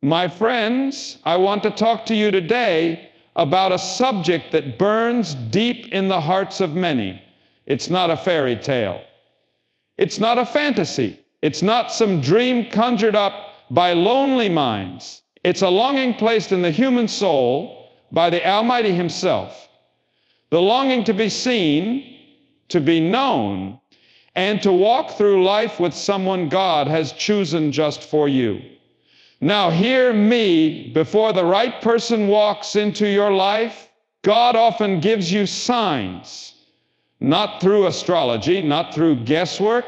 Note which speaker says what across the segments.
Speaker 1: My friends, I want to talk to you today about a subject that burns deep in the hearts of many. It's not a fairy tale. It's not a fantasy. It's not some dream conjured up by lonely minds. It's a longing placed in the human soul by the Almighty Himself. The longing to be seen, to be known, and to walk through life with someone God has chosen just for you. Now hear me, before the right person walks into your life, God often gives you signs, not through astrology, not through guesswork,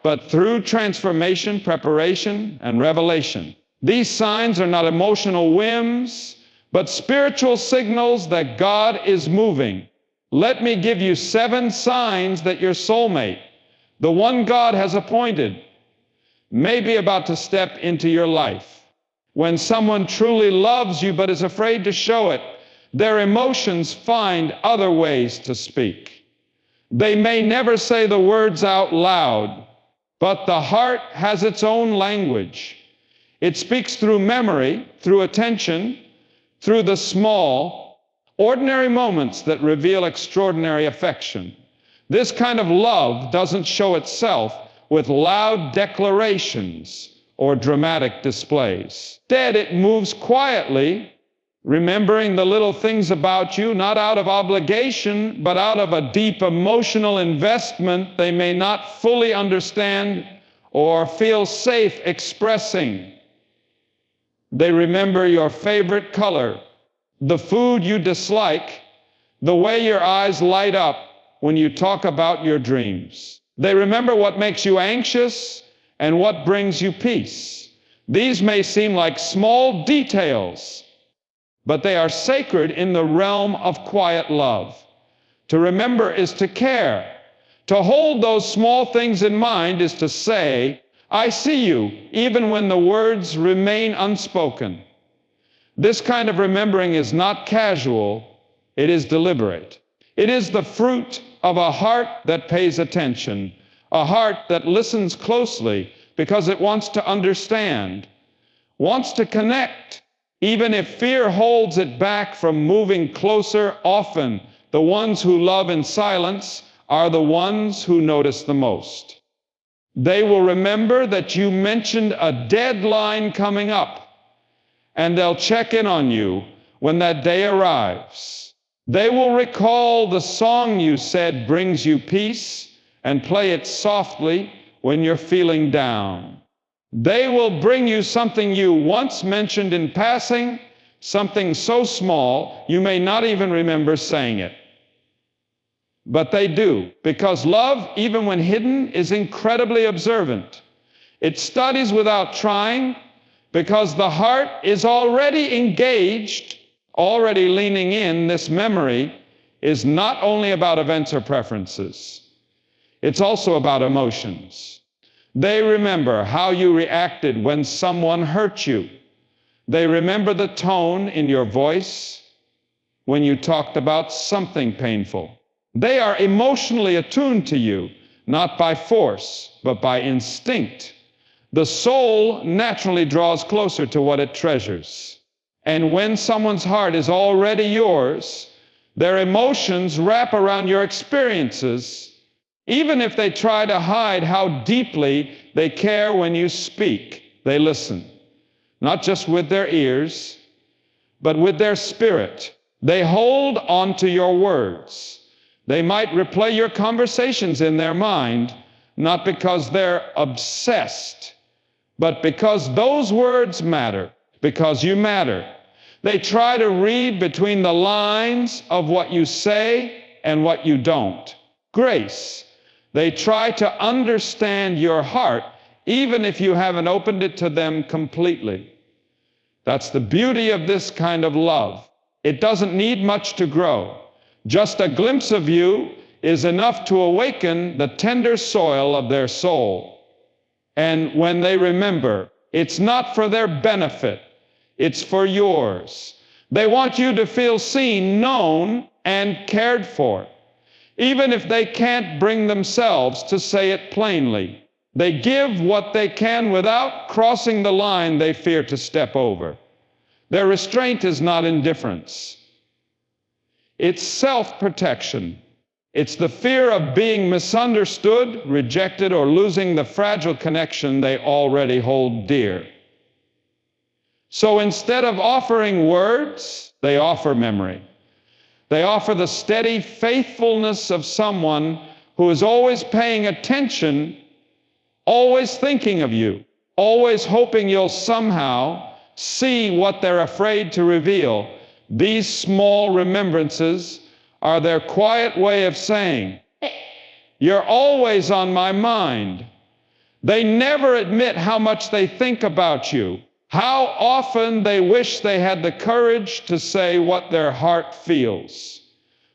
Speaker 1: but through transformation, preparation, and revelation. These signs are not emotional whims, but spiritual signals that God is moving. Let me give you 7 signs that your soulmate, the one God has appointed, may be about to step into your life. When someone truly loves you but is afraid to show it, their emotions find other ways to speak. They may never say the words out loud, but the heart has its own language. It speaks through memory, through attention, through the small, ordinary moments that reveal extraordinary affection. This kind of love doesn't show itself with loud declarations or dramatic displays. Instead, it moves quietly, remembering the little things about you, not out of obligation, but out of a deep emotional investment they may not fully understand or feel safe expressing. They remember your favorite color, the food you dislike, the way your eyes light up when you talk about your dreams. They remember what makes you anxious and what brings you peace. These may seem like small details, but they are sacred in the realm of quiet love. To remember is to care. To hold those small things in mind is to say, I see you, even when the words remain unspoken. This kind of remembering is not casual, it is deliberate. It is the fruit of a heart that pays attention, a heart that listens closely because it wants to understand, wants to connect, even if fear holds it back from moving closer. Often, the ones who love in silence are the ones who notice the most. They will remember that you mentioned a deadline coming up, and they'll check in on you when that day arrives. They will recall the song you said brings you peace and play it softly when you're feeling down. They will bring you something you once mentioned in passing, something so small you may not even remember saying it. But they do, because love, even when hidden, is incredibly observant. It studies without trying, because the heart is already engaged, already leaning in. This memory is not only about events or preferences, it's also about emotions. They remember how you reacted when someone hurt you. They remember the tone in your voice when you talked about something painful. They are emotionally attuned to you, not by force, but by instinct. The soul naturally draws closer to what it treasures. And when someone's heart is already yours, their emotions wrap around your experiences, even if they try to hide how deeply they care. When you speak, they listen, not just with their ears, but with their spirit. They hold on to your words. They might replay your conversations in their mind, not because they're obsessed, but because those words matter, because you matter. They try to read between the lines of what you say and what you don't. Grace. They try to understand your heart, even if you haven't opened it to them completely. That's the beauty of this kind of love. It doesn't need much to grow. Just a glimpse of you is enough to awaken the tender soil of their soul. And when they remember, it's not for their benefit, it's for yours. They want you to feel seen, known, and cared for, even if they can't bring themselves to say it plainly. They give what they can without crossing the line they fear to step over. Their restraint is not indifference. It's self-protection. It's the fear of being misunderstood, rejected, or losing the fragile connection they already hold dear. So instead of offering words, they offer memory. They offer the steady faithfulness of someone who is always paying attention, always thinking of you, always hoping you'll somehow see what they're afraid to reveal. These small remembrances are their quiet way of saying, "You're always on my mind." They never admit how much they think about you, how often they wish they had the courage to say what their heart feels.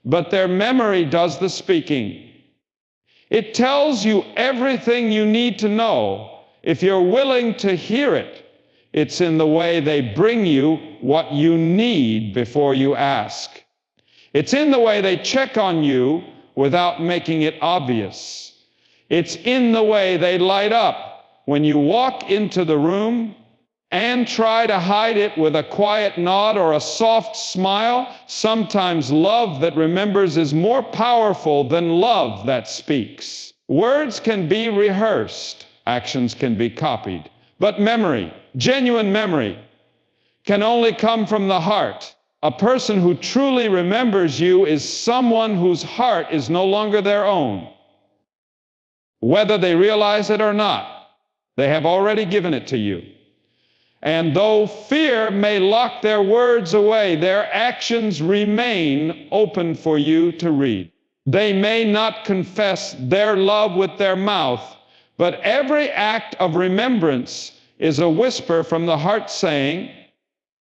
Speaker 1: But their memory does the speaking. It tells you everything you need to know if you're willing to hear it. It's in the way they bring you what you need before you ask. It's in the way they check on you without making it obvious. It's in the way they light up when you walk into the room and try to hide it with a quiet nod or a soft smile. Sometimes love that remembers is more powerful than love that speaks. Words can be rehearsed, actions can be copied, but memory, genuine memory, can only come from the heart. A person who truly remembers you is someone whose heart is no longer their own. Whether they realize it or not, they have already given it to you. And though fear may lock their words away, their actions remain open for you to read. They may not confess their love with their mouth, but every act of remembrance is a whisper from the heart saying,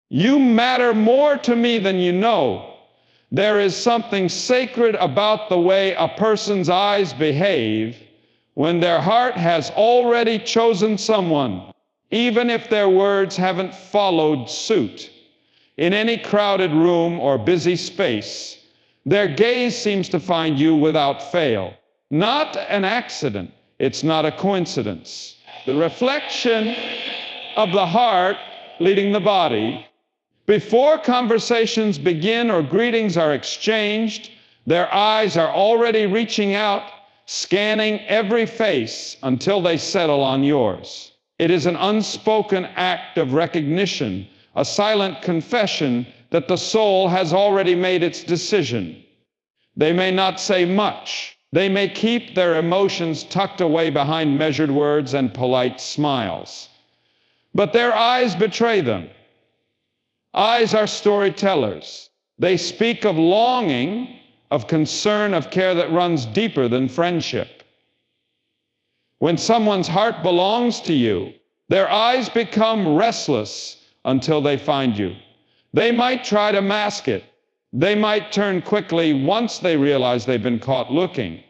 Speaker 1: "You matter more to me than you know." There is something sacred about the way a person's eyes behave when their heart has already chosen someone, even if their words haven't followed suit. In any crowded room or busy space, their gaze seems to find you without fail. Not an accident. It's not a coincidence. The reflection of the heart leading the body. Before conversations begin or greetings are exchanged, their eyes are already reaching out, scanning every face until they settle on yours. It is an unspoken act of recognition, a silent confession that the soul has already made its decision. They may not say much. They may keep their emotions tucked away behind measured words and polite smiles. But their eyes betray them. Eyes are storytellers. They speak of longing, of concern, of care that runs deeper than friendship. When someone's heart belongs to you, their eyes become restless until they find you. They might try to mask it. They might turn quickly once they realize they've been caught looking.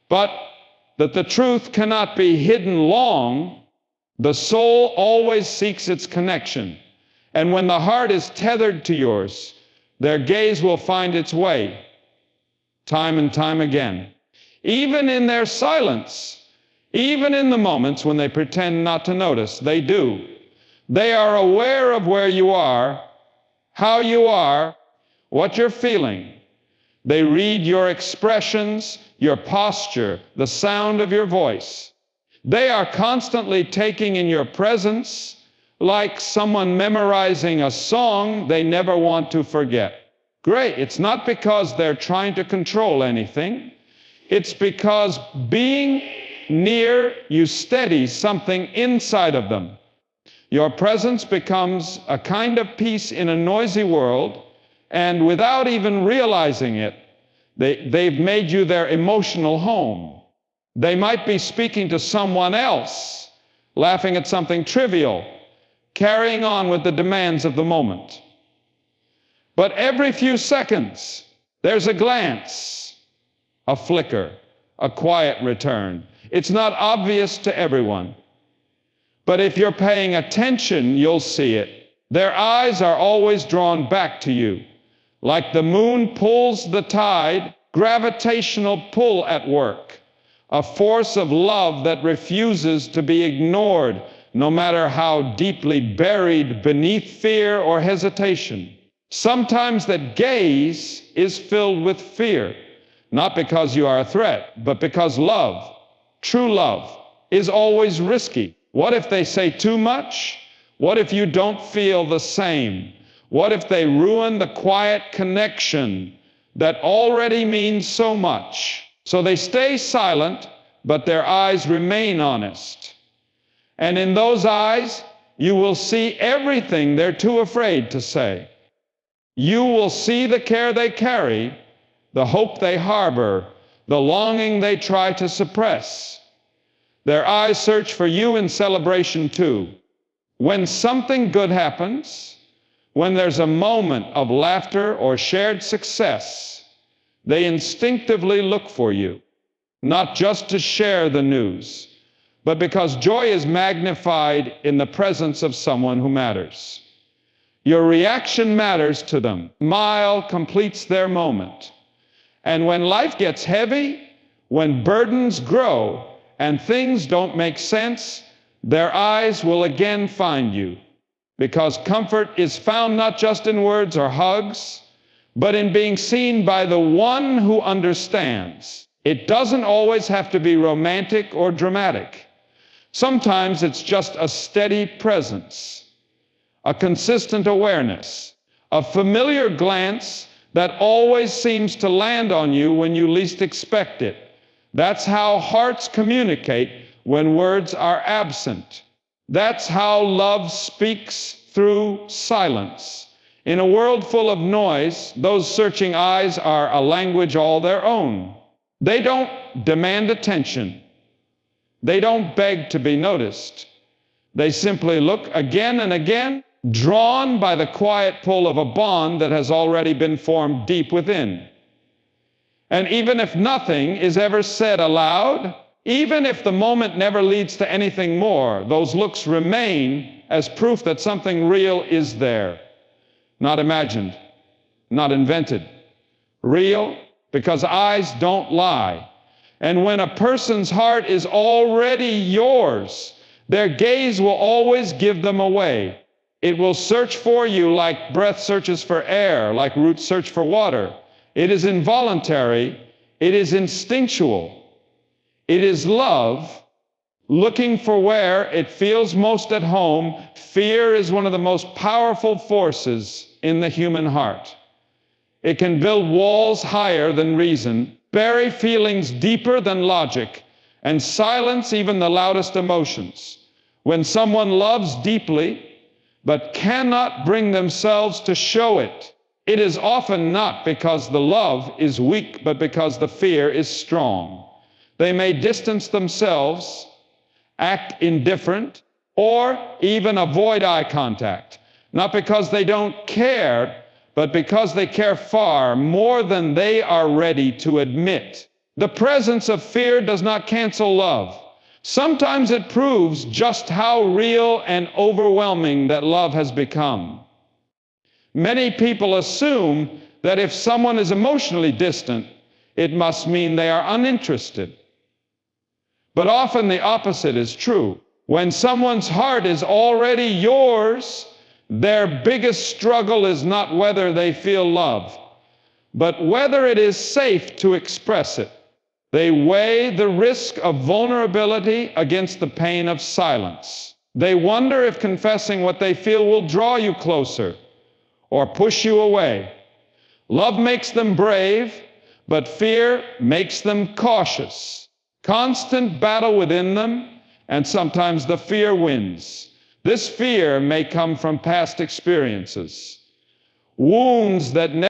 Speaker 1: But that the truth cannot be hidden long, the soul always seeks its connection. And when the heart is tethered to yours, their gaze will find its way, time and time again. Even in their silence, even in the moments when they pretend not to notice, they do. They are aware of where you are, how you are, what you're feeling. They read your expressions, your posture, the sound of your voice. They are constantly taking in your presence, like someone memorizing a song they never want to forget. Great. It's not because they're trying to control anything. It's because being near you steadies something inside of them. Your presence becomes a kind of peace in a noisy world, and without even realizing it, they've made you their emotional home. They might be speaking to someone else, laughing at something trivial, carrying on with the demands of the moment. But every few seconds, there's a glance, a flicker, a quiet return. It's not obvious to everyone. But if you're paying attention, you'll see it. Their eyes are always drawn back to you. Like the moon pulls the tide, gravitational pull at work. a force of love that refuses to be ignored, no matter how deeply buried beneath fear or hesitation. Sometimes that gaze is filled with fear, not because you are a threat, but because love, true love, is always risky. What if they say too much? What if you don't feel the same? What if they ruin the quiet connection that already means so much? So they stay silent, but their eyes remain honest. And in those eyes, you will see everything they're too afraid to say. You will see the care they carry, the hope they harbor, the longing they try to suppress. Their eyes search for you in celebration too. When something good happens, when there's a moment of laughter or shared success, they instinctively look for you, not just to share the news, but because joy is magnified in the presence of someone who matters. Your reaction matters to them. Smile completes their moment. And when life gets heavy, when burdens grow, and things don't make sense, their eyes will again find you. Because comfort is found not just in words or hugs, but in being seen by the one who understands. It doesn't always have to be romantic or dramatic. Sometimes it's just a steady presence, a consistent awareness, a familiar glance that always seems to land on you when you least expect it. That's how hearts communicate when words are absent. That's how love speaks through silence. In a world full of noise, those searching eyes are a language all their own. They don't demand attention. They don't beg to be noticed. They simply look again and again, drawn by the quiet pull of a bond that has already been formed deep within. And even if nothing is ever said aloud, even if the moment never leads to anything more, those looks remain as proof that something real is there. Not imagined, not invented. Real, because eyes don't lie. And when a person's heart is already yours, their gaze will always give them away. It will search for you like breath searches for air, like roots search for water. It is involuntary. It is instinctual. It is love looking for where it feels most at home. Fear is one of the most powerful forces in the human heart. It can build walls higher than reason, bury feelings deeper than logic, and silence even the loudest emotions. When someone loves deeply, but cannot bring themselves to show it, it is often not because the love is weak, but because the fear is strong. They may distance themselves, act indifferent, or even avoid eye contact, not because they don't care, but because they care far more than they are ready to admit. The presence of fear does not cancel love. Sometimes it proves just how real and overwhelming that love has become. Many people assume that if someone is emotionally distant, it must mean they are uninterested. But often the opposite is true. When someone's heart is already yours, their biggest struggle is not whether they feel love, but whether it is safe to express it. They weigh the risk of vulnerability against the pain of silence. They wonder if confessing what they feel will draw you closer or push you away. Love makes them brave, but fear makes them cautious. Constant battle within them, and sometimes the fear wins. This fear may come from past experiences, wounds that never